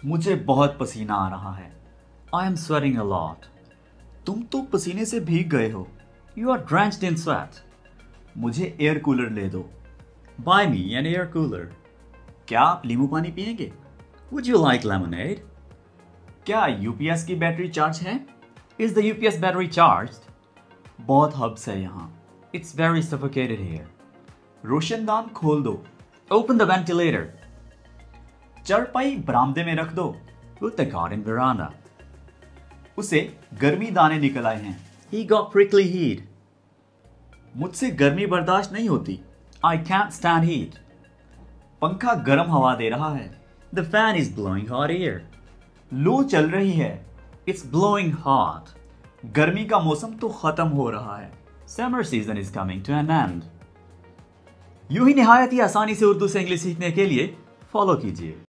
मुझे बहुत पसीना आ रहा है। I am sweating a lot. तुम तो पसीने से भीग गए हो। You are drenched in sweat. मुझे एयर कूलर ले दो। Buy me an air cooler. क्या आप नींबू पानी पियेंगे? Would you like lemonade? क्या यूपीएस की बैटरी चार्ज है? Is the UPS battery charged? बहुत हब्स है यहाँ। It's very suffocated here. रोशनदान खोल दो। Open the ventilator. चारपाई बरामदे में रख दो। Put the cot in veranda. उसे गर्मी दाने निकल आए हैं। He got prickly heat. मुझसे गर्मी बर्दाश्त नहीं होती। I can't stand heat. पंखा गर्म हवा दे रहा है। The fan is blowing hot air. लू चल रही है। It's blowing hot. गर्मी का मौसम तो खत्म हो रहा है। Summer season is coming to an end. यूं ही निहायत ही आसानी से उर्दू से इंग्लिश सीखने के लिए फॉलो कीजिए।